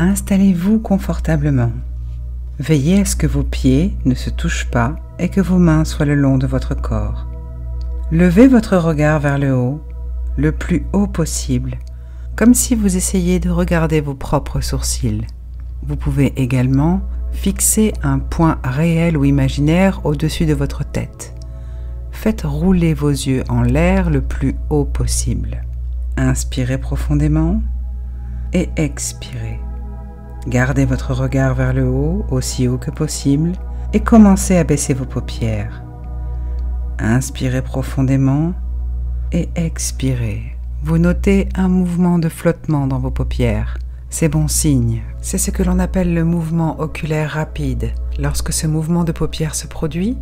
Installez-vous confortablement. Veillez à ce que vos pieds ne se touchent pas et que vos mains soient le long de votre corps. Levez votre regard vers le haut, le plus haut possible, comme si vous essayiez de regarder vos propres sourcils. Vous pouvez également fixer un point réel ou imaginaire au-dessus de votre tête. Faites rouler vos yeux en l'air le plus haut possible. Inspirez profondément et expirez. Gardez votre regard vers le haut, aussi haut que possible, et commencez à baisser vos paupières. Inspirez profondément et expirez. Vous notez un mouvement de flottement dans vos paupières. C'est bon signe. C'est ce que l'on appelle le mouvement oculaire rapide. Lorsque ce mouvement de paupières se produit,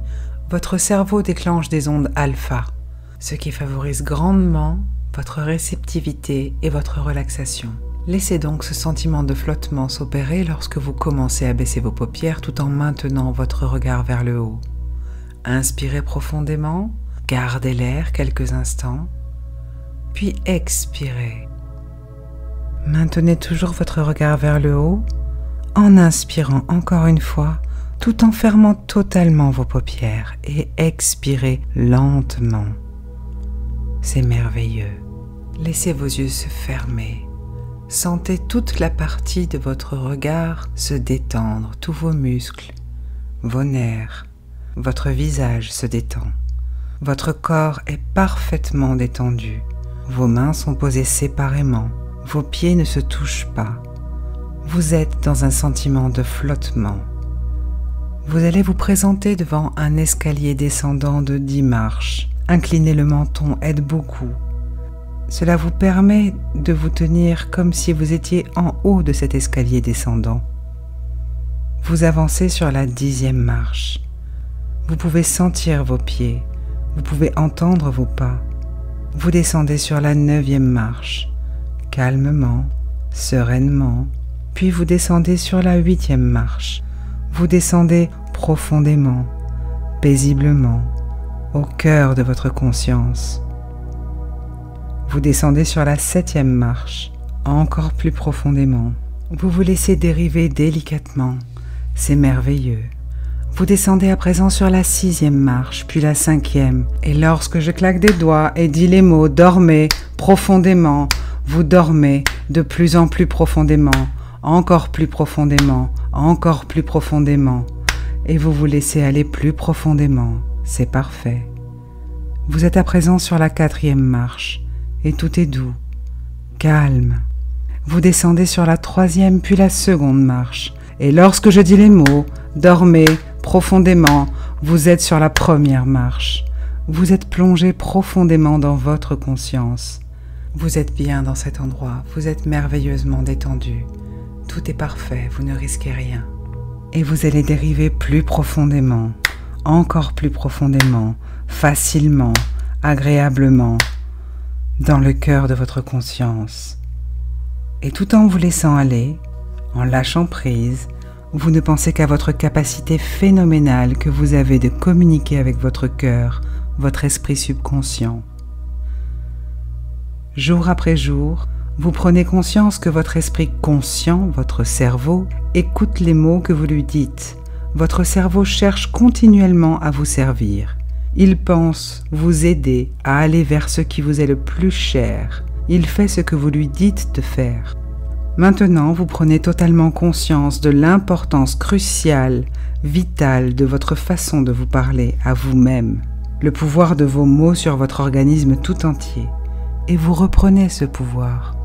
votre cerveau déclenche des ondes alpha, ce qui favorise grandement votre réceptivité et votre relaxation. Laissez donc ce sentiment de flottement s'opérer lorsque vous commencez à baisser vos paupières tout en maintenant votre regard vers le haut. Inspirez profondément, gardez l'air quelques instants, puis expirez. Maintenez toujours votre regard vers le haut en inspirant encore une fois tout en fermant totalement vos paupières et expirez lentement. C'est merveilleux. Laissez vos yeux se fermer. Sentez toute la partie de votre regard se détendre, tous vos muscles, vos nerfs, votre visage se détend. Votre corps est parfaitement détendu. Vos mains sont posées séparément. Vos pieds ne se touchent pas. Vous êtes dans un sentiment de flottement. Vous allez vous présenter devant un escalier descendant de 10 marches. Incliner le menton aide beaucoup. Cela vous permet de vous tenir comme si vous étiez en haut de cet escalier descendant. Vous avancez sur la 10e marche. Vous pouvez sentir vos pieds, vous pouvez entendre vos pas. Vous descendez sur la 9e marche, calmement, sereinement, puis vous descendez sur la 8e marche. Vous descendez profondément, paisiblement, au cœur de votre conscience. Vous descendez sur la 7e marche, encore plus profondément. Vous vous laissez dériver délicatement, c'est merveilleux. Vous descendez à présent sur la 6e marche, puis la 5e. Et lorsque je claque des doigts et dis les mots « dormez » profondément, vous dormez de plus en plus profondément, encore plus profondément, encore plus profondément. Et vous vous laissez aller plus profondément, c'est parfait. Vous êtes à présent sur la 4e marche. Et tout est doux, calme. Vous descendez sur la 3e puis la 2e marche. Et lorsque je dis les mots « dormez » profondément, vous êtes sur la 1re marche. Vous êtes plongé profondément dans votre conscience. Vous êtes bien dans cet endroit, vous êtes merveilleusement détendu. Tout est parfait, vous ne risquez rien. Et vous allez dériver plus profondément, encore plus profondément, facilement, agréablement, dans le cœur de votre conscience. Et tout en vous laissant aller, en lâchant prise, vous ne pensez qu'à votre capacité phénoménale que vous avez de communiquer avec votre cœur, votre esprit subconscient. Jour après jour, vous prenez conscience que votre esprit conscient, votre cerveau, écoute les mots que vous lui dites. Votre cerveau cherche continuellement à vous servir. Il pense vous aider à aller vers ce qui vous est le plus cher. Il fait ce que vous lui dites de faire. Maintenant, vous prenez totalement conscience de l'importance cruciale, vitale de votre façon de vous parler à vous-même, le pouvoir de vos mots sur votre organisme tout entier. Et vous reprenez ce pouvoir.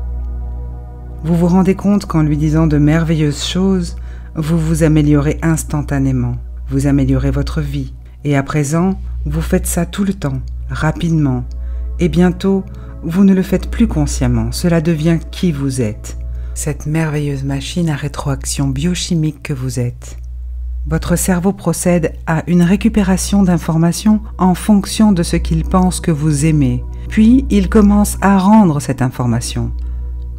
Vous vous rendez compte qu'en lui disant de merveilleuses choses, vous vous améliorez instantanément. Vous améliorez votre vie. Et à présent, vous faites ça tout le temps, rapidement. Et bientôt, vous ne le faites plus consciemment, cela devient qui vous êtes. Cette merveilleuse machine à rétroaction biochimique que vous êtes. Votre cerveau procède à une récupération d'informations en fonction de ce qu'il pense que vous aimez. Puis, il commence à rendre cette information.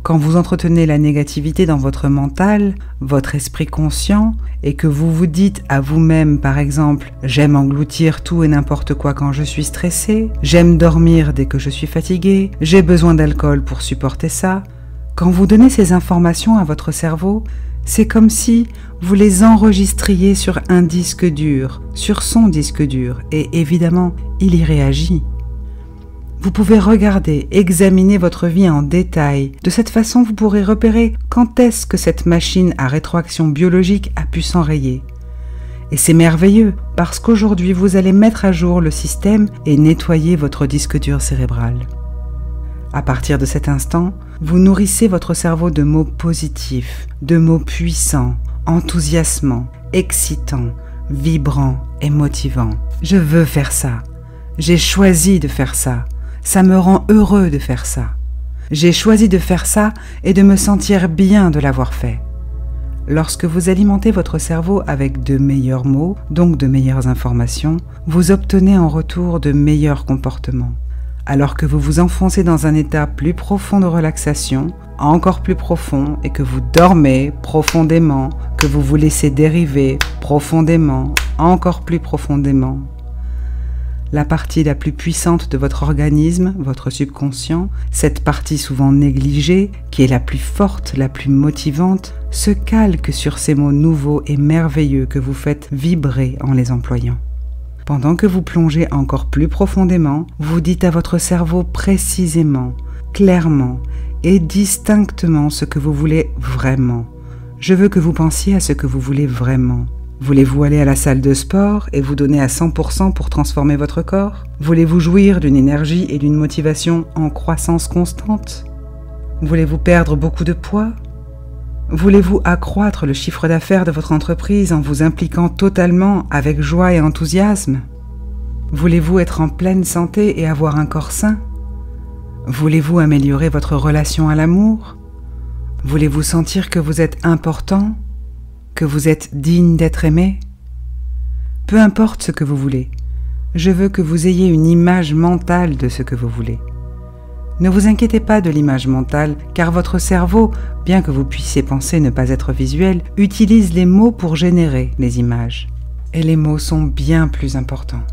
Quand vous entretenez la négativité dans votre mental, votre esprit conscient, et que vous vous dites à vous-même, par exemple, « J'aime engloutir tout et n'importe quoi quand je suis stressé, j'aime dormir dès que je suis fatigué, j'ai besoin d'alcool pour supporter ça », Quand vous donnez ces informations à votre cerveau, c'est comme si vous les enregistriez sur un disque dur, sur son disque dur, et évidemment, il y réagit. Vous pouvez regarder, examiner votre vie en détail. De cette façon, vous pourrez repérer quand est-ce que cette machine à rétroaction biologique a pu s'enrayer. Et c'est merveilleux, parce qu'aujourd'hui, vous allez mettre à jour le système et nettoyer votre disque dur cérébral. À partir de cet instant, vous nourrissez votre cerveau de mots positifs, de mots puissants, enthousiasmants, excitants, vibrants et motivants. Je veux faire ça. J'ai choisi de faire ça. Ça me rend heureux de faire ça. J'ai choisi de faire ça et de me sentir bien de l'avoir fait. Lorsque vous alimentez votre cerveau avec de meilleurs mots, donc de meilleures informations, vous obtenez en retour de meilleurs comportements. Alors que vous vous enfoncez dans un état plus profond de relaxation, encore plus profond, et que vous dormez profondément, que vous vous laissez dériver profondément, encore plus profondément. La partie la plus puissante de votre organisme, votre subconscient, cette partie souvent négligée, qui est la plus forte, la plus motivante, se calque sur ces mots nouveaux et merveilleux que vous faites vibrer en les employant. Pendant que vous plongez encore plus profondément, vous dites à votre cerveau précisément, clairement et distinctement ce que vous voulez vraiment. Je veux que vous pensiez à ce que vous voulez vraiment. Voulez-vous aller à la salle de sport et vous donner à 100% pour transformer votre corps? Voulez-vous jouir d'une énergie et d'une motivation en croissance constante? Voulez-vous perdre beaucoup de poids? Voulez-vous accroître le chiffre d'affaires de votre entreprise en vous impliquant totalement avec joie et enthousiasme? Voulez-vous être en pleine santé et avoir un corps sain? Voulez-vous améliorer votre relation à l'amour? Voulez-vous sentir que vous êtes important? Que vous êtes digne d'être aimé? Peu importe ce que vous voulez, je veux que vous ayez une image mentale de ce que vous voulez. Ne vous inquiétez pas de l'image mentale, car votre cerveau, bien que vous puissiez penser ne pas être visuel, utilise les mots pour générer les images. Et les mots sont bien plus importants.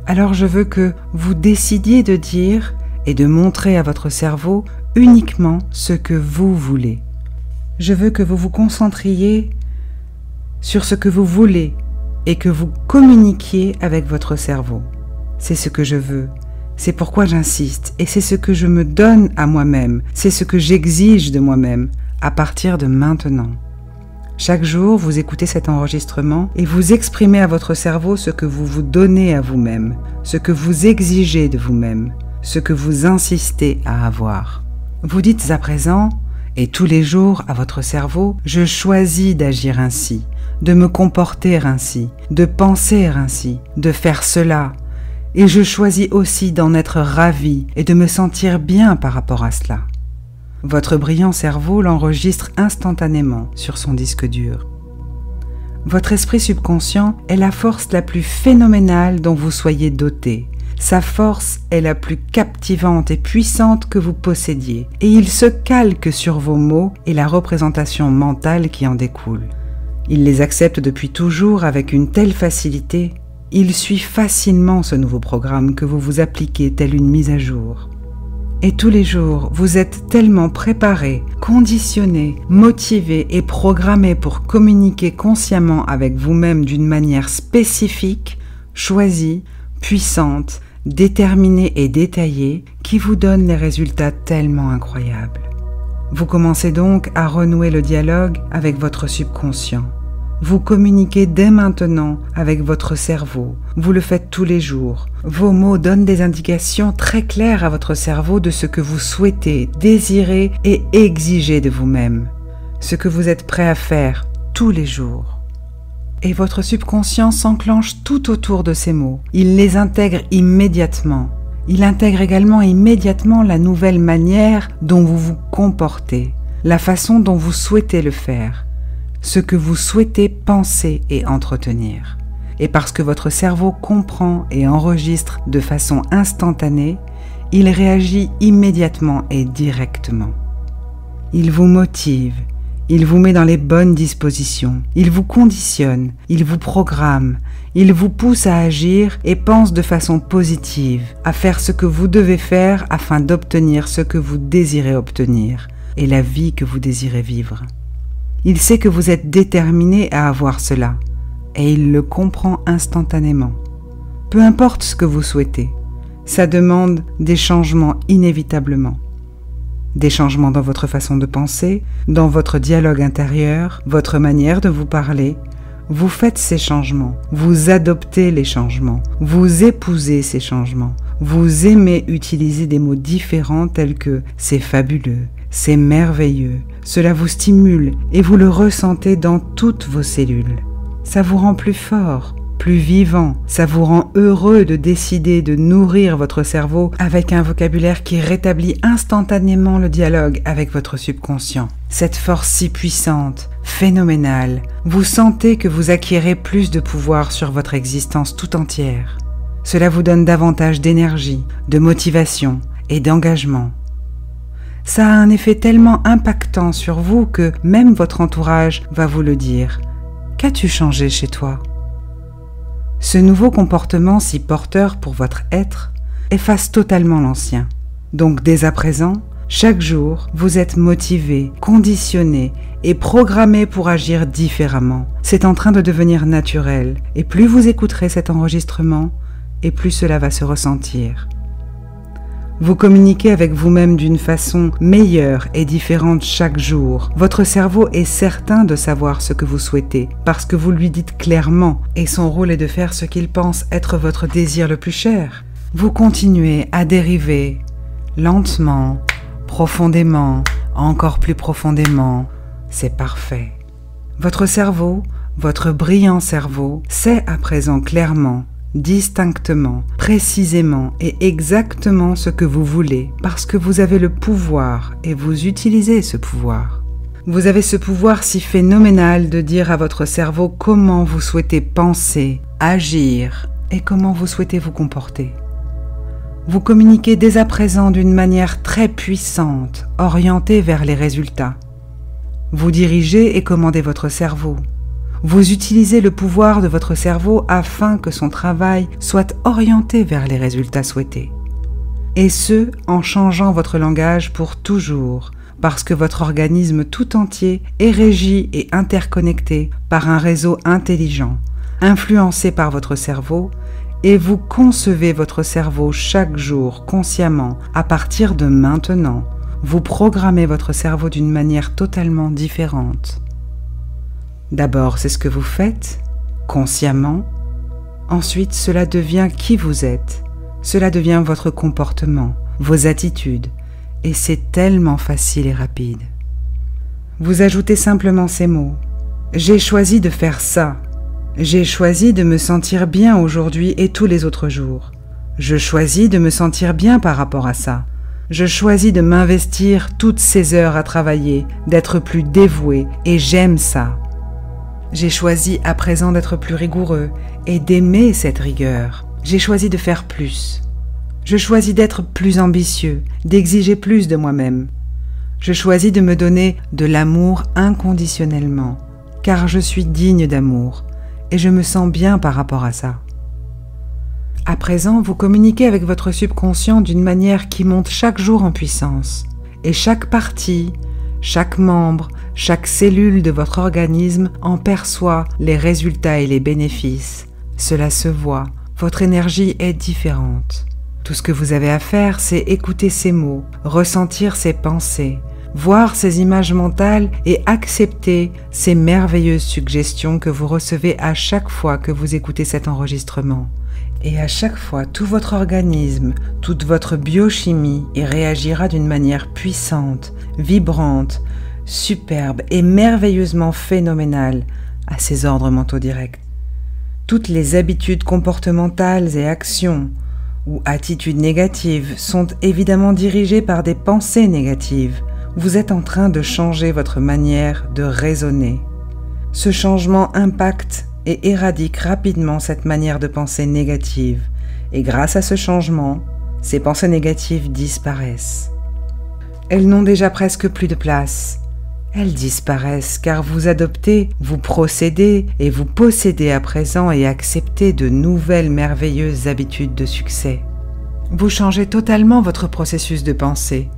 Alors je veux que vous décidiez de dire et de montrer à votre cerveau uniquement ce que vous voulez. Je veux que vous vous concentriez sur ce que vous voulez et que vous communiquiez avec votre cerveau. C'est ce que je veux. C'est pourquoi j'insiste et c'est ce que je me donne à moi-même. C'est ce que j'exige de moi-même à partir de maintenant. Chaque jour, vous écoutez cet enregistrement et vous exprimez à votre cerveau ce que vous vous donnez à vous-même, ce que vous exigez de vous-même, ce que vous insistez à avoir. Vous dites à présent et tous les jours à votre cerveau, je choisis d'agir ainsi, de me comporter ainsi, de penser ainsi, de faire cela. Et je choisis aussi d'en être ravi et de me sentir bien par rapport à cela. Votre brillant cerveau l'enregistre instantanément sur son disque dur. Votre esprit subconscient est la force la plus phénoménale dont vous soyez doté. Sa force est la plus captivante et puissante que vous possédiez, et il se calque sur vos mots et la représentation mentale qui en découle. Il les accepte depuis toujours avec une telle facilité. Il suit facilement ce nouveau programme que vous vous appliquez tel une mise à jour. Et tous les jours, vous êtes tellement préparé, conditionné, motivé et programmé pour communiquer consciemment avec vous-même d'une manière spécifique, choisie, puissante, déterminée et détaillée, qui vous donne les résultats tellement incroyables. Vous commencez donc à renouer le dialogue avec votre subconscient. Vous communiquez dès maintenant avec votre cerveau. Vous le faites tous les jours. Vos mots donnent des indications très claires à votre cerveau de ce que vous souhaitez, désirez et exigez de vous-même. Ce que vous êtes prêt à faire tous les jours. Et votre subconscient s'enclenche tout autour de ces mots. Il les intègre immédiatement. Il intègre également immédiatement la nouvelle manière dont vous vous comportez, la façon dont vous souhaitez le faire, ce que vous souhaitez penser et entretenir. Et parce que votre cerveau comprend et enregistre de façon instantanée, il réagit immédiatement et directement. Il vous motive, il vous met dans les bonnes dispositions, il vous conditionne, il vous programme, il vous pousse à agir et pense de façon positive, à faire ce que vous devez faire afin d'obtenir ce que vous désirez obtenir, et la vie que vous désirez vivre. Il sait que vous êtes déterminé à avoir cela, et il le comprend instantanément. Peu importe ce que vous souhaitez, ça demande des changements inévitablement. Des changements dans votre façon de penser, dans votre dialogue intérieur, votre manière de vous parler. Vous faites ces changements, vous adoptez les changements, vous épousez ces changements. Vous aimez utiliser des mots différents tels que « c'est fabuleux »,« c'est merveilleux ». Cela vous stimule et vous le ressentez dans toutes vos cellules. Ça vous rend plus fort, plus vivant. Ça vous rend heureux de décider de nourrir votre cerveau avec un vocabulaire qui rétablit instantanément le dialogue avec votre subconscient. Cette force si puissante, phénoménale, vous sentez que vous acquérez plus de pouvoir sur votre existence tout entière. Cela vous donne davantage d'énergie, de motivation et d'engagement. Ça a un effet tellement impactant sur vous que même votre entourage va vous le dire. Qu'as-tu changé chez toi ? Ce nouveau comportement si porteur pour votre être efface totalement l'ancien. Donc dès à présent, chaque jour, vous êtes motivé, conditionné et programmé pour agir différemment. C'est en train de devenir naturel et plus vous écouterez cet enregistrement, et plus cela va se ressentir. Vous communiquez avec vous-même d'une façon meilleure et différente chaque jour. Votre cerveau est certain de savoir ce que vous souhaitez parce que vous lui dites clairement et son rôle est de faire ce qu'il pense être votre désir le plus cher. Vous continuez à dériver lentement, profondément, encore plus profondément. C'est parfait. Votre cerveau, votre brillant cerveau, sait à présent clairement, distinctement, précisément et exactement ce que vous voulez parce que vous avez le pouvoir et vous utilisez ce pouvoir. Vous avez ce pouvoir si phénoménal de dire à votre cerveau comment vous souhaitez penser, agir et comment vous souhaitez vous comporter. Vous communiquez dès à présent d'une manière très puissante, orientée vers les résultats. Vous dirigez et commandez votre cerveau. Vous utilisez le pouvoir de votre cerveau afin que son travail soit orienté vers les résultats souhaités. Et ce, en changeant votre langage pour toujours, parce que votre organisme tout entier est régi et interconnecté par un réseau intelligent, influencé par votre cerveau, et vous concevez votre cerveau chaque jour consciemment à partir de maintenant. Vous programmez votre cerveau d'une manière totalement différente. D'abord, c'est ce que vous faites, consciemment. Ensuite, cela devient qui vous êtes. Cela devient votre comportement, vos attitudes. Et c'est tellement facile et rapide. Vous ajoutez simplement ces mots. J'ai choisi de faire ça. J'ai choisi de me sentir bien aujourd'hui et tous les autres jours. Je choisis de me sentir bien par rapport à ça. Je choisis de m'investir toutes ces heures à travailler, d'être plus dévoué et j'aime ça. J'ai choisi à présent d'être plus rigoureux et d'aimer cette rigueur. J'ai choisi de faire plus. Je choisis d'être plus ambitieux, d'exiger plus de moi-même. Je choisis de me donner de l'amour inconditionnellement, car je suis digne d'amour et je me sens bien par rapport à ça. À présent, vous communiquez avec votre subconscient d'une manière qui monte chaque jour en puissance. Et chaque partie, chaque membre, chaque cellule de votre organisme en perçoit les résultats et les bénéfices. Cela se voit, votre énergie est différente. Tout ce que vous avez à faire, c'est écouter ces mots, ressentir ces pensées, voir ces images mentales et accepter ces merveilleuses suggestions que vous recevez à chaque fois que vous écoutez cet enregistrement. Et à chaque fois, tout votre organisme, toute votre biochimie y réagira d'une manière puissante, vibrante, superbe et merveilleusement phénoménale à ces ordres mentaux directs. Toutes les habitudes comportementales et actions ou attitudes négatives sont évidemment dirigées par des pensées négatives. Vous êtes en train de changer votre manière de raisonner. Ce changement impacte et éradique rapidement cette manière de penser négative. Et grâce à ce changement, ces pensées négatives disparaissent. Elles n'ont déjà presque plus de place. Elles disparaissent car vous adoptez, vous procédez et vous possédez à présent et acceptez de nouvelles merveilleuses habitudes de succès. Vous changez totalement votre processus de pensée.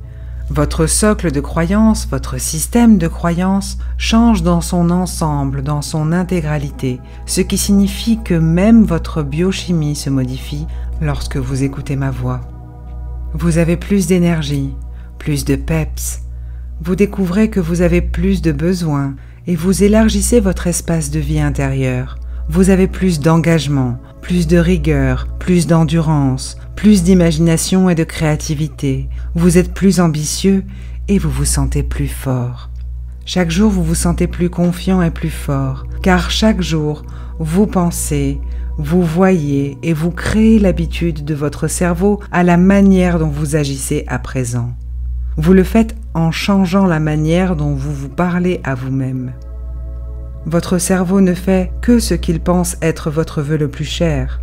Votre socle de croyance, votre système de croyance change dans son ensemble, dans son intégralité, ce qui signifie que même votre biochimie se modifie lorsque vous écoutez ma voix. Vous avez plus d'énergie, plus de peps. Vous découvrez que vous avez plus de besoins et vous élargissez votre espace de vie intérieur. Vous avez plus d'engagement, plus de rigueur, plus d'endurance, plus d'imagination et de créativité. Vous êtes plus ambitieux et vous vous sentez plus fort. Chaque jour, vous vous sentez plus confiant et plus fort, car chaque jour, vous pensez, vous voyez et vous créez l'habitude de votre cerveau à la manière dont vous agissez à présent. Vous le faites en changeant la manière dont vous vous parlez à vous-même. Votre cerveau ne fait que ce qu'il pense être votre vœu le plus cher.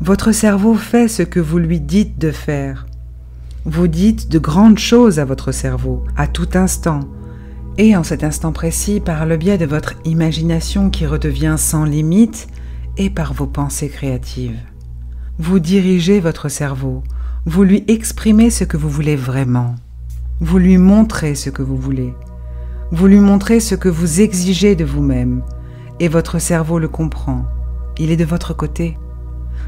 Votre cerveau fait ce que vous lui dites de faire. Vous dites de grandes choses à votre cerveau, à tout instant, et en cet instant précis par le biais de votre imagination qui redevient sans limite et par vos pensées créatives. Vous dirigez votre cerveau, vous lui exprimez ce que vous voulez vraiment. Vous lui montrez ce que vous voulez. Vous lui montrez ce que vous exigez de vous-même, et votre cerveau le comprend. Il est de votre côté.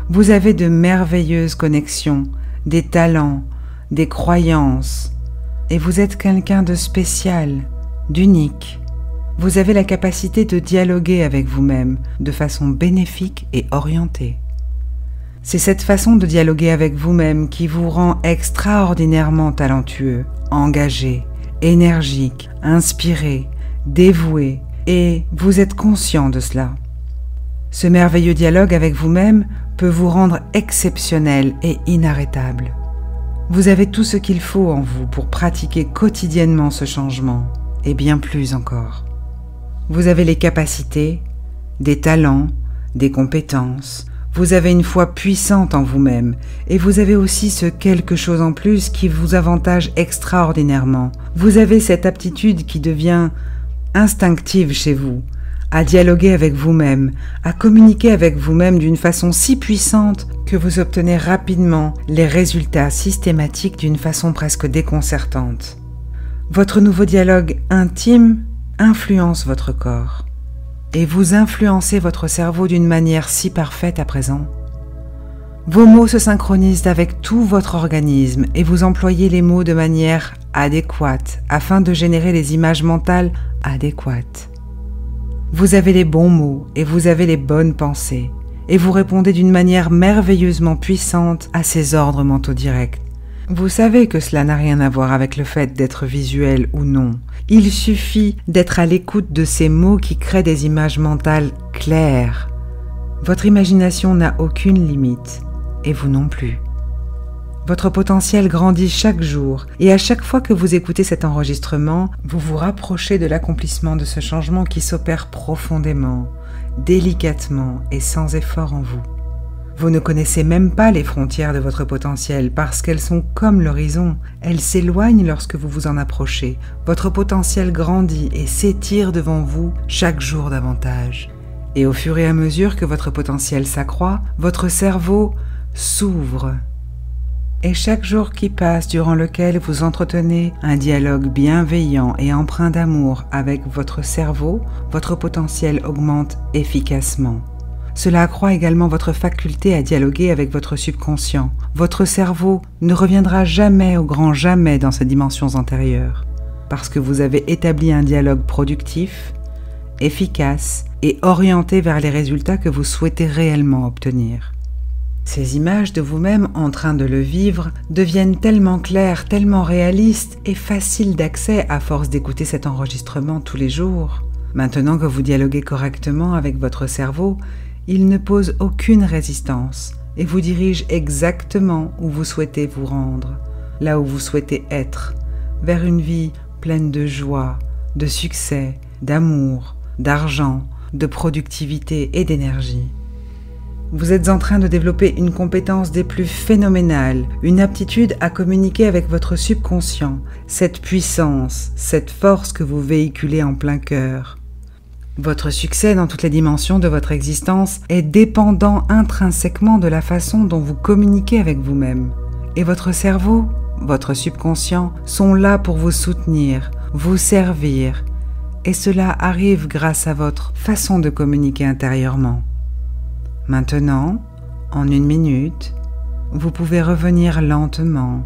Vous avez de merveilleuses connexions, des talents, des croyances, et vous êtes quelqu'un de spécial, d'unique. Vous avez la capacité de dialoguer avec vous-même de façon bénéfique et orientée. C'est cette façon de dialoguer avec vous-même qui vous rend extraordinairement talentueux, engagé, énergique, inspiré, dévoué, et vous êtes conscient de cela. Ce merveilleux dialogue avec vous-même peut vous rendre exceptionnel et inarrêtable. Vous avez tout ce qu'il faut en vous pour pratiquer quotidiennement ce changement, et bien plus encore. Vous avez les capacités, des talents, des compétences. Vous avez une foi puissante en vous-même et vous avez aussi ce quelque chose en plus qui vous avantage extraordinairement. Vous avez cette aptitude qui devient instinctive chez vous, à dialoguer avec vous-même, à communiquer avec vous-même d'une façon si puissante que vous obtenez rapidement les résultats systématiques d'une façon presque déconcertante. Votre nouveau dialogue intime influence votre corps. Et vous influencez votre cerveau d'une manière si parfaite à présent. Vos mots se synchronisent avec tout votre organisme et vous employez les mots de manière adéquate afin de générer les images mentales adéquates. Vous avez les bons mots et vous avez les bonnes pensées et vous répondez d'une manière merveilleusement puissante à ces ordres mentaux directs. Vous savez que cela n'a rien à voir avec le fait d'être visuel ou non. Il suffit d'être à l'écoute de ces mots qui créent des images mentales claires. Votre imagination n'a aucune limite, et vous non plus. Votre potentiel grandit chaque jour, et à chaque fois que vous écoutez cet enregistrement, vous vous rapprochez de l'accomplissement de ce changement qui s'opère profondément, délicatement et sans effort en vous. Vous ne connaissez même pas les frontières de votre potentiel parce qu'elles sont comme l'horizon. Elles s'éloignent lorsque vous vous en approchez. Votre potentiel grandit et s'étire devant vous chaque jour davantage. Et au fur et à mesure que votre potentiel s'accroît, votre cerveau s'ouvre. Et chaque jour qui passe durant lequel vous entretenez un dialogue bienveillant et empreint d'amour avec votre cerveau, votre potentiel augmente efficacement. Cela accroît également votre faculté à dialoguer avec votre subconscient. Votre cerveau ne reviendra jamais au grand jamais dans ses dimensions antérieures, parce que vous avez établi un dialogue productif, efficace et orienté vers les résultats que vous souhaitez réellement obtenir. Ces images de vous-même en train de le vivre deviennent tellement claires, tellement réalistes et faciles d'accès à force d'écouter cet enregistrement tous les jours. Maintenant que vous dialoguez correctement avec votre cerveau, il ne pose aucune résistance et vous dirige exactement où vous souhaitez vous rendre, là où vous souhaitez être, vers une vie pleine de joie, de succès, d'amour, d'argent, de productivité et d'énergie. Vous êtes en train de développer une compétence des plus phénoménales, une aptitude à communiquer avec votre subconscient, cette puissance, cette force que vous véhiculez en plein cœur. Votre succès dans toutes les dimensions de votre existence est dépendant intrinsèquement de la façon dont vous communiquez avec vous-même. Et votre cerveau votre subconscient sont là pour vous soutenir, vous servir, et cela arrive grâce à votre façon de communiquer intérieurement. Maintenant, en 1 minute, vous pouvez revenir lentement,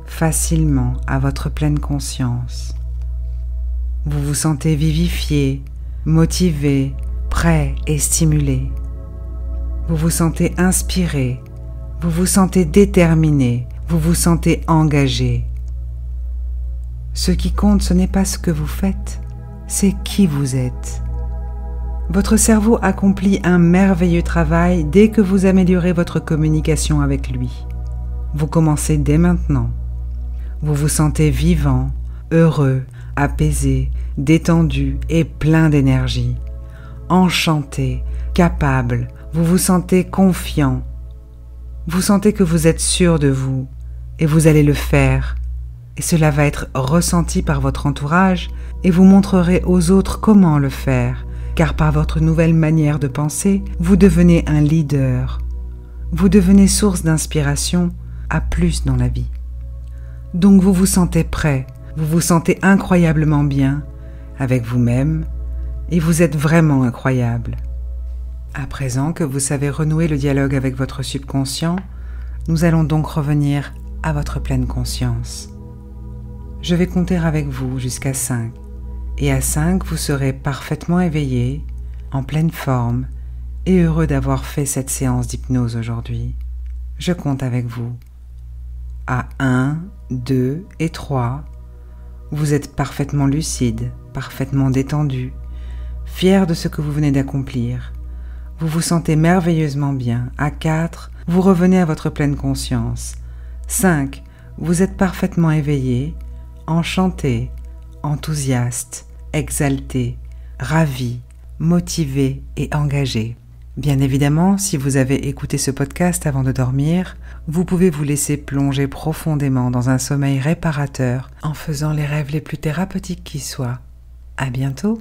facilement à votre pleine conscience. Vous vous sentez vivifié, motivé, prêt et stimulé. Vous vous sentez inspiré, vous vous sentez déterminé, vous vous sentez engagé. Ce qui compte, ce n'est pas ce que vous faites, c'est qui vous êtes. Votre cerveau accomplit un merveilleux travail dès que vous améliorez votre communication avec lui. Vous commencez dès maintenant. Vous vous sentez vivant, heureux, apaisé, détendu et plein d'énergie. Enchanté, capable, vous vous sentez confiant. Vous sentez que vous êtes sûr de vous et vous allez le faire. Et cela va être ressenti par votre entourage et vous montrerez aux autres comment le faire, car par votre nouvelle manière de penser, vous devenez un leader. Vous devenez source d'inspiration à plus dans la vie. Donc vous vous sentez prêt, vous vous sentez incroyablement bien avec vous-même et vous êtes vraiment incroyable. À présent que vous savez renouer le dialogue avec votre subconscient, nous allons donc revenir à votre pleine conscience. Je vais compter avec vous jusqu'à 5. Et à 5, vous serez parfaitement éveillé, en pleine forme et heureux d'avoir fait cette séance d'hypnose aujourd'hui. Je compte avec vous. À 1, 2 et 3, vous êtes parfaitement lucide, parfaitement détendu, fier de ce que vous venez d'accomplir. Vous vous sentez merveilleusement bien. À 4, vous revenez à votre pleine conscience. 5, vous êtes parfaitement éveillé, enchanté, enthousiaste, exalté, ravi, motivé et engagé. Bien évidemment, si vous avez écouté ce podcast avant de dormir, vous pouvez vous laisser plonger profondément dans un sommeil réparateur en faisant les rêves les plus thérapeutiques qui soient. À bientôt!